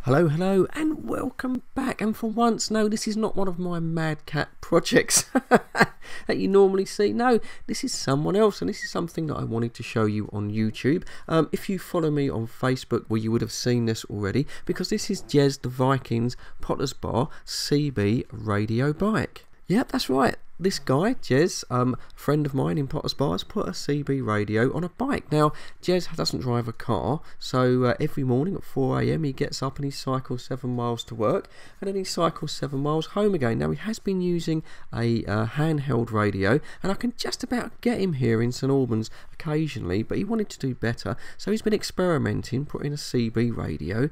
Hello, hello, and welcome back. And for once, no, this is not one of my mad cat projects that you normally see. No, this is someone else, and this is something that I wanted to show you on YouTube. If you follow me on Facebook, well, you would have seen this already, because this is Jezs the Vikings Potter's Bar CB radio bike. Yep, that's right. This guy, Jezs, a friend of mine in Potter's Bar, has put a CB radio on a bike. Now, Jezs doesn't drive a car, so every morning at 4 AM he gets up and he cycles 7 miles to work, and then he cycles 7 miles home again. Now, he has been using a handheld radio, and I can just about get him here in St Albans occasionally, but he wanted to do better, so he's been experimenting, putting a CB radio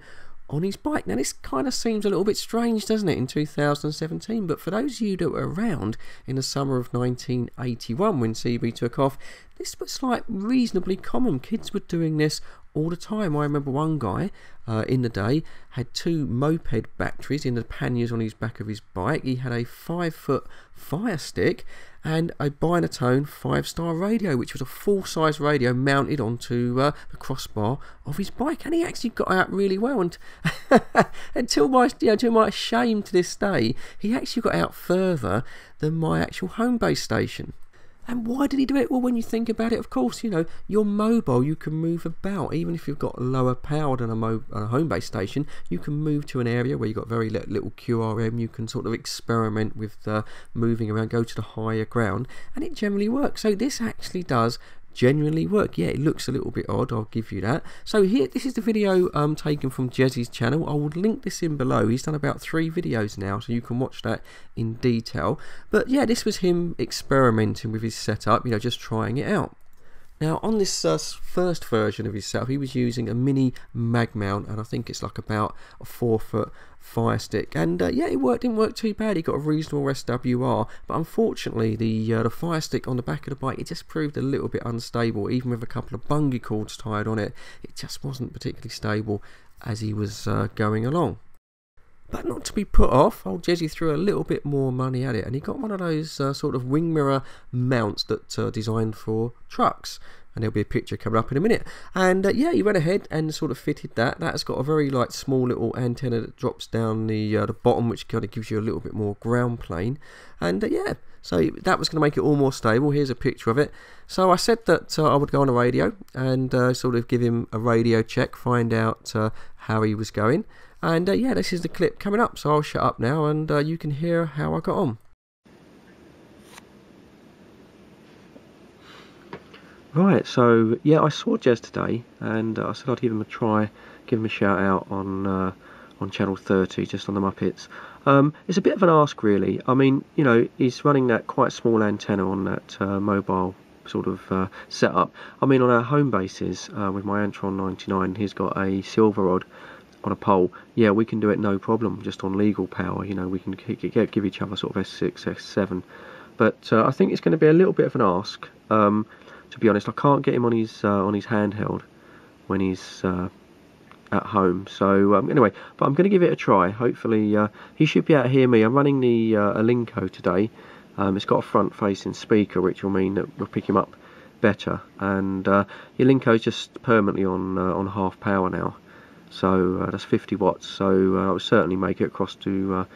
on his bike. Now, this kind of seems a little bit strange, doesn't it, in 2017, but for those of you that were around in the summer of 1981 when CB took off, this was like reasonably common. Kids were doing this all the time. I remember one guy in the day had 2 moped batteries in the panniers on his back of his bike. He had a 5-foot fire stick and a Binatone 5-star radio, which was a full-size radio mounted onto the crossbar of his bike, and he actually got out really well. And until to my shame to this day, he actually got out further than my actual home base station. And why did he do it? Well, when you think about it, of course, you know, you're mobile, you can move about. Even if you've got lower power than a home base station, you can move to an area where you've got very little QRM. You can sort of experiment with moving around, go to the higher ground, and it generally works. So this actually does genuinely work. Yeah, it looks a little bit odd, I'll give you that. So here, this is the video taken from Jez's channel. I will link this in below. He's done about 3 videos now, so you can watch that in detail. But yeah, this was him experimenting with his setup, you know, just trying it out. Now, on this first version of his setup, he was using a mini mag mount, and I think it's like about a 4-foot fire stick. And yeah, it didn't work too bad. He got a reasonable SWR, but unfortunately, the fire stick on the back of the bike, it just proved a little bit unstable. Even with a couple of bungee cords tied on it, it just wasn't particularly stable as he was going along. But not to be put off, old Jezzy threw a little bit more money at it, and he got one of those sort of wing mirror mounts that are designed for trucks. And there'll be a picture coming up in a minute. And yeah, he went ahead and sort of fitted that. That's got a very like small little antenna that drops down the bottom, which kind of gives you a little bit more ground plane. And yeah, so that was going to make it all more stable. Here's a picture of it. So I said that I would go on a radio and sort of give him a radio check, find out how he was going. And yeah, this is the clip coming up, so I'll shut up now and you can hear how I got on. Right, so yeah, I saw Jezs today, and I said I'd give him a try, give him a shout out on channel 30, just on the Muppets. It's a bit of an ask, really. I mean, you know, he's running that quite small antenna on that mobile sort of setup. I mean, on our home bases with my Antron 99, he's got a silver rod on a pole. Yeah, we can do it no problem, just on legal power. You know, we can give each other sort of S6, S7. But I think it's going to be a little bit of an ask. To be honest, I can't get him on his handheld when he's at home. So anyway, but I'm going to give it a try. Hopefully, he should be able to hear me. I'm running the Alinco today. It's got a front-facing speaker, which will mean that we'll pick him up better. And the Alinco's just permanently on half power now. So that's 50 watts. So I will certainly make it across to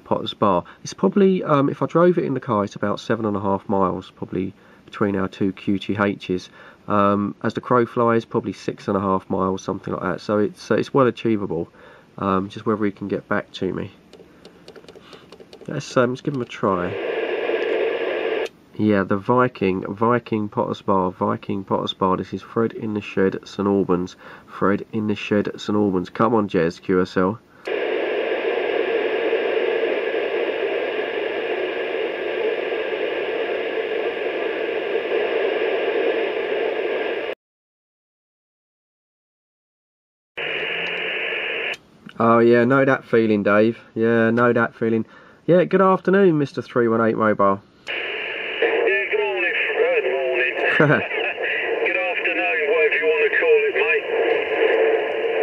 Potter's Bar. It's probably, if I drove it in the car, it's about 7.5 miles, probably between our 2 QTHs. As the crow flies, probably 6.5 miles, something like that. So it's well achievable. Just whether he can get back to me. Let's give him a try. Yeah, the Viking Potter's Bar. This is Fred in the Shed at St Albans. Fred in the Shed at St Albans. Come on, Jezs, QSL. Oh yeah, know that feeling, Dave. Yeah, know that feeling. Yeah, good afternoon, Mr. 318 Mobile. Yeah, good morning, Fred. Morning. Good afternoon, whatever you want to call it, mate.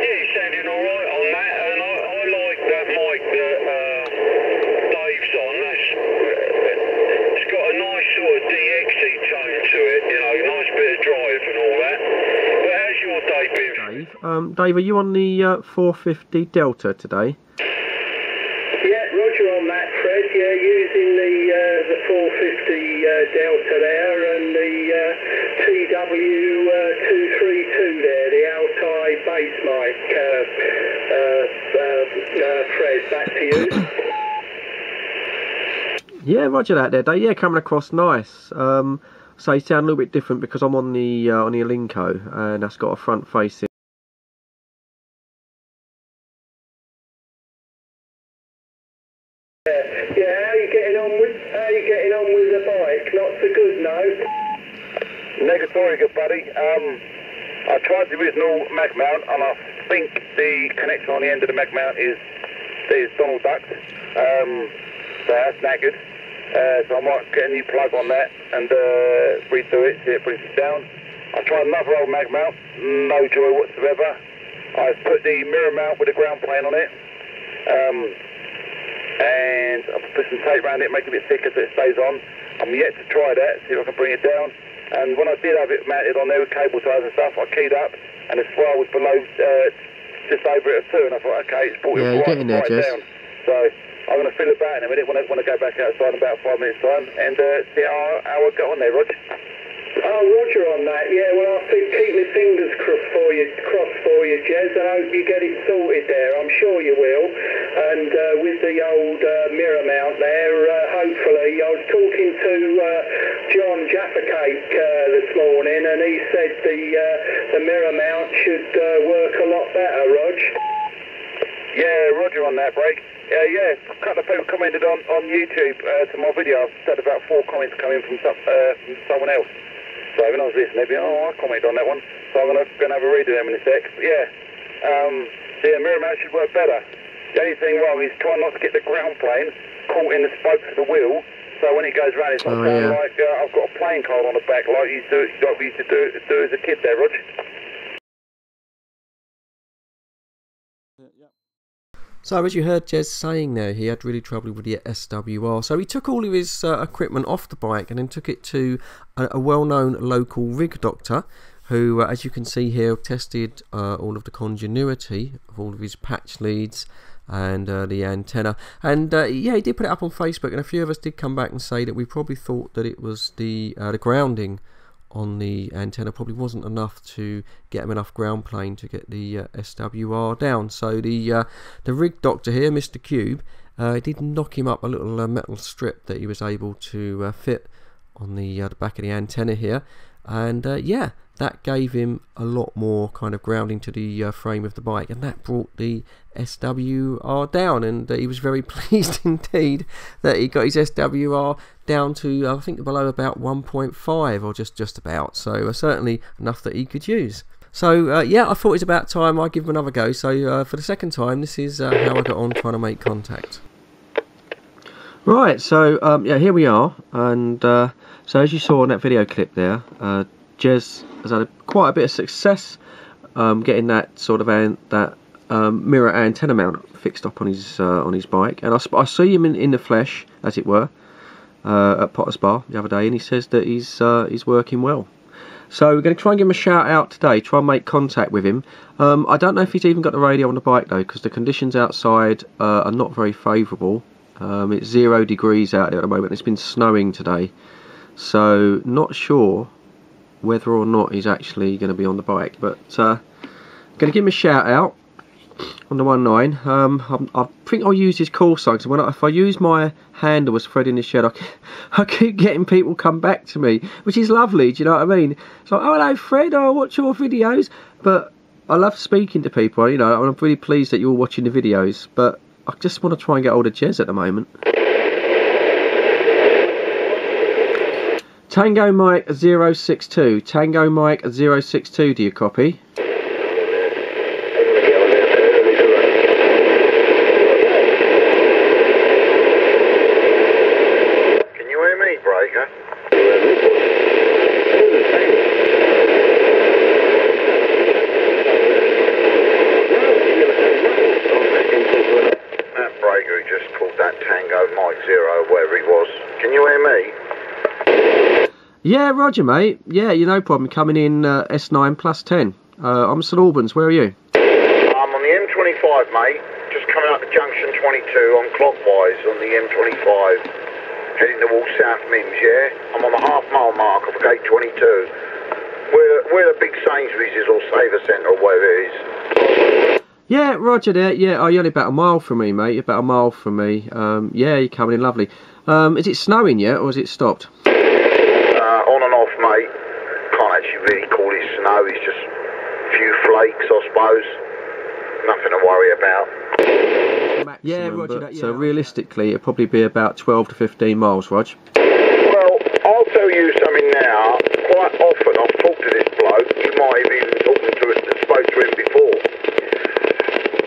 Yeah, you're sounding alright on that, and I like that mic that Dave's on. It's got a nice sort of DX-y tone to it, you know, nice bit of drive and all that. But how's your day been? Dave? Dave, are you on the 450 Delta today? Yeah, roger on that, Fred. Yeah, using the 450 Delta there and the TW232 there, the Altai bass mic. Fred, back to you. Yeah, roger that there, Dave. Yeah, coming across nice. So you sound a little bit different because I'm on the Alinco, and that's got a front facing. Yeah, how you getting on with the bike? Not so good, no. Negatory, good buddy. I tried the original mag mount, and I think the connection on the end of the mag mount is Donald Duck. So that's knackered. So I might get a new plug on that and redo it, see if it brings it down. I tried another old mag mount, no joy whatsoever. I put the mirror mount with the ground plane on it, and I put some tape around it, make it a bit thicker so it stays on. I'm yet to try that, see if I can bring it down. And when I did have it mounted on there with cable ties and stuff, I keyed up, and the swell was below, just over at a 2, and I thought, okay, it's brought it right down. So I'm going to fill it back in a minute when I go back outside in about 5 minutes' time, and see how I got on there, Roger. Oh, roger on that. Yeah, well, I think keep my fingers crossed for you, Jez. I hope you get it sorted there. I'm sure you will. And with the old mirror mount there, hopefully, I was talking to John Jaffacake this morning, and he said the mirror mount should work a lot better, Rog. Yeah, roger on that, Break. Yeah, a couple of people commented on YouTube to my video. I've had about 4 comments coming from someone else. So when I was listening, they'd be, oh, I commented on that one. So I'm going to have a read of them in a sec. But yeah, mirror mount should work better. The only thing wrong is trying not to get the ground plane caught in the spokes of the wheel. So when it goes round, it's not sounding like I've got a playing card on the back like we used to do as a kid there, Rog. So as you heard Jez saying there, he had really trouble with the SWR. So he took all of his equipment off the bike and then took it to a well-known local rig doctor who, as you can see here, tested all of the continuity of all of his patch leads and the antenna. And yeah, he did put it up on Facebook, and a few of us did come back and say that we probably thought that it was the grounding on the antenna probably wasn't enough to get him enough ground plane to get the SWR down. So the rig doctor here, Mr. Cube, did knock him up a little metal strip that he was able to fit on the back of the antenna here, and yeah, that gave him a lot more kind of grounding to the frame of the bike, and that brought the SWR down, and he was very pleased indeed that he got his SWR down to I think below about 1.5 or just about, so certainly enough that he could use. So yeah, I thought it was about time I give him another go. So for the second time, this is how I got on trying to make contact. Right, so yeah, here we are, and so as you saw in that video clip there, Jez has had quite a bit of success getting that sort of mirror antenna mount fixed up on his bike, and I see him in the flesh, as it were, at Potter's Bar the other day, and he says that he's working well. So we're going to try and give him a shout out today, try and make contact with him. I don't know if he's even got the radio on the bike though, because the conditions outside are not very favourable. It's 0 degrees out there at the moment. It's been snowing today, so not sure whether or not he's actually going to be on the bike, but going to give him a shout out on the 19. I think I'll use his call sign, because if I use my handle as Fred in the Shed, I keep getting people come back to me, which is lovely, do you know what I mean? It's like, oh hello Fred, I watch your videos, but I love speaking to people, you know, and I'm really pleased that you're watching the videos, but I just want to try and get hold of Jez at the moment. Tango Mike 062. Tango Mike 062, do you copy? Can you hear me, Breaker? That Breaker who just called that Tango Mike 0, wherever he was. Can you hear me? Yeah, roger mate. Yeah, you no problem. Coming in S9 plus 10. I'm St Albans. Where are you? I'm on the M25, mate. Just coming up to junction 22 on clockwise on the M25. Heading towards South Mims, yeah? I'm on the half-mile mark of gate 22. Where the big Sainsbury's is, or Saver Centre, or whatever it is. Yeah, roger there. Yeah, oh, you're only about a mile from me, mate. About a mile from me. Yeah, you're coming in lovely. Is it snowing yet, or has it stopped? On and off, mate. Can't actually really call it snow. It's just a few flakes, I suppose. Nothing to worry about. Maximum, yeah, roger that. Yeah. So realistically, it'll probably be about 12 to 15 miles, Rog. Well, I'll tell you something now. Quite often I've talked to this bloke. You might have even talked to us and spoke to him before.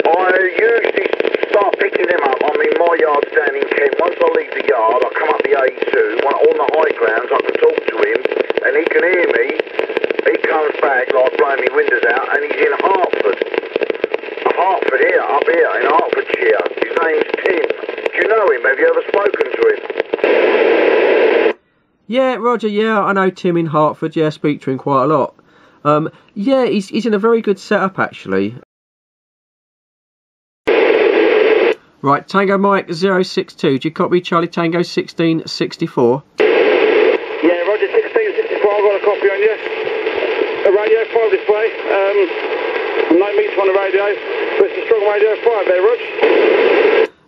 I usually start picking him up. I mean, my yard's down in Kent. Once I leave the yard, I come up the A2. On the high grounds, I can talk to him, and he can hear me. He comes back like blowing me windows out, and he's in Hertford. Hertford here, up here, in Hertfordshire. His name's Tim. Do you know him? Have you ever spoken to him? Yeah, Roger, yeah, I know Tim in Hertford. Yeah, I speak to him quite a lot. Yeah, he's in a very good setup, actually. Right, Tango Mike 062. Do you copy Charlie Tango 1664? Yeah, Roger 1664. I've got a copy on you. A radio 5 display. No meter on the radio. But it's a strong radio 5 there, Rog.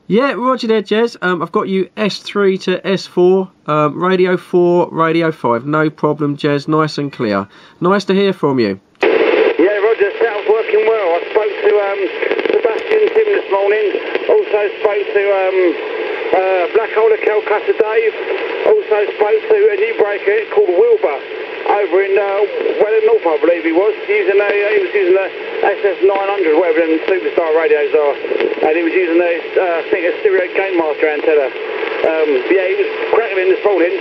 Yeah, roger there, Jez. I've got you S3 to S4, radio 4, radio 5. No problem, Jez. Nice and clear. Nice to hear from you. Yeah, Roger. Sounds working well. I spoke to Sebastian Tim this morning. Also spoke to Black Hole Calcutta Dave. Also spoke to a new breaker called Wilbur over in Welland North, I believe he was. He was using the SS900, whatever them superstar radios are. And he was using the, I think, a Stereo Game Master antenna. Yeah, he was crackling this morning.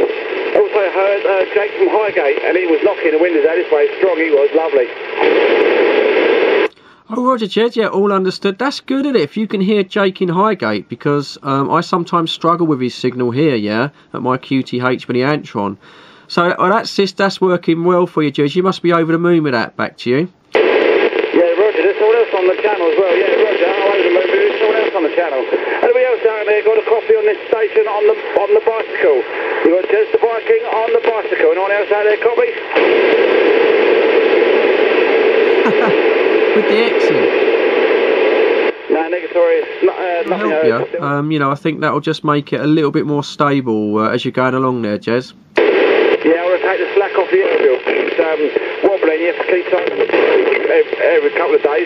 Also heard Jake from Highgate, and he was knocking the windows out this way. Strong he was, lovely. Oh, Roger, Jez, yeah, all understood. That's good, isn't it? If you can hear Jake in Highgate, because I sometimes struggle with his signal here, yeah, at my QTH mini Antron. So that's working well for you, Jez. You must be over the moon with that. Back to you. Yeah, Roger, there's someone else on the channel as well. Yeah, Roger, I'm over the moon, but there's someone else on the channel. Anybody else out there got a copy on this station on the bicycle? You got Jez the Viking on the bicycle. Anyone else out there copy? With the accent. No, negatory. Nothing. Help you. You know, I think that'll just make it a little bit more stable as you're going along there, Jez. Yeah, I want to take the slack off the airfield. It's wobbling. You have to keep time every couple of days.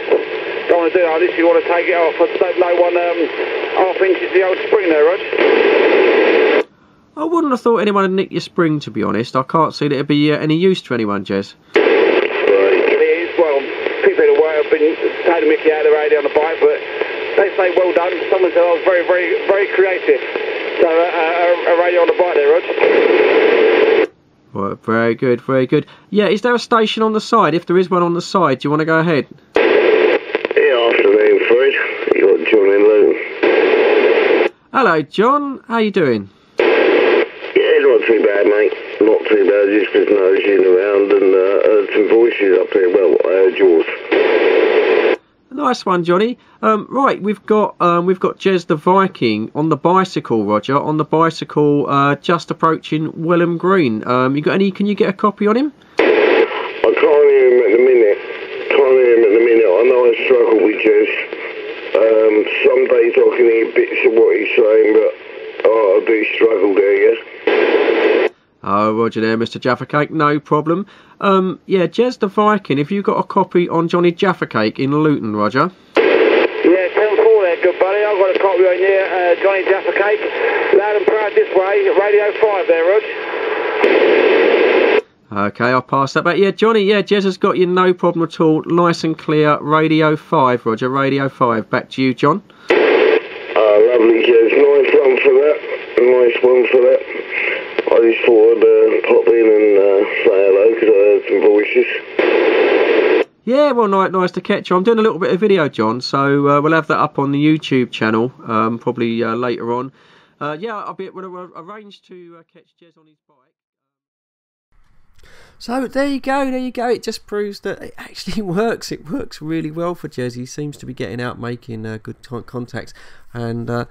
Don't want to do that. Unless you want to take it off. I don't know 1.5 inches the old spring there, Rog. I wouldn't have thought anyone would nick your spring, to be honest. I can't see that it'd be any use to anyone, Jez. It is. Well, people in the way have been taking Mickey out of the radio on the bike, but they say well done. Someone said I was very, very, very creative. So a radio on the bike there, Rog. Well, very good, very good. Yeah, is there a station on the side? If there is one on the side, do you want to go ahead? Yeah, afternoon, Fred. You got John in Luton. Hello, John. How you doing? Yeah, not too bad, mate. Not too bad. Just been nosing around and heard some voices up there. Well, I heard yours. Nice one, Johnny. Right, we've got Jez the Viking on the bicycle, Roger. On the bicycle, just approaching Welham Green. You got any? Can you get a copy on him? I can't hear him at the minute. I know I struggle with Jez. Some days I can hear bits of what he's saying, but I do struggle there, yeah. Oh, Roger there, Mr. Jaffa Cake, no problem. Yeah, Jez the Viking, have you got a copy on Johnny Jaffa Cake in Luton, Roger? Yeah, 10-4 there, good buddy. I've got a copy on here, Johnny Jaffa Cake. Loud and proud this way, radio 5 there, Rog. Okay, I'll pass that back. Yeah, Johnny, yeah, Jez has got you, no problem at all. Nice and clear, radio 5, Roger, radio 5. Back to you, John. Lovely, Jez. Nice one for that. Nice one for that. I just thought I'd pop in and say hello because I heard some voices. Yeah, well, nice to catch you. I'm doing a little bit of video, John, so we'll have that up on the YouTube channel probably later on. Yeah, we'll arrange to catch Jez on his bike. So there you go, it just proves that it actually works. It works really well for Jezs. He seems to be getting out, making good contacts, and I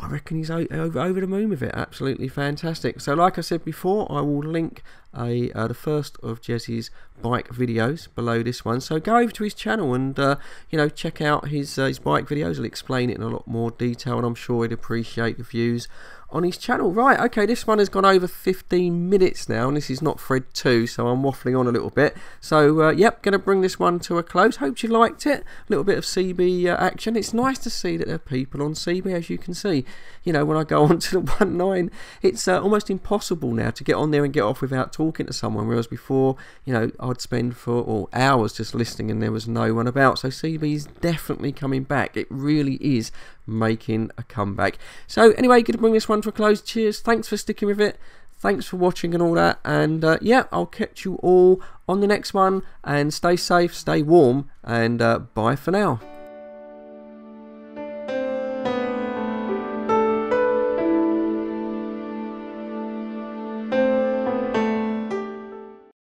reckon he's over the moon with it. Absolutely fantastic. So like I said before, I will link the first of Jez's bike videos below this one, so go over to his channel and check out his bike videos. He'll explain it in a lot more detail, and I'm sure he'd appreciate the views on his channel. Right, okay, this one has gone over 15 minutes now, and this is not Fred 2, so I'm waffling on a little bit. So yep, going to bring this one to a close. Hope you liked it. A little bit of CB action. It's nice to see that there are people on CB, as you can see. You know, when I go on to the 1.9, it's almost impossible now to get on there and get off without talking to someone, whereas before, you know, I'd spend hours just listening and there was no one about. So CB is definitely coming back. It really is making a comeback. So anyway, going to bring this one to a close. Cheers, thanks for sticking with it, thanks for watching and all that, and yeah, I'll catch you all on the next one, and stay safe, stay warm, and bye for now.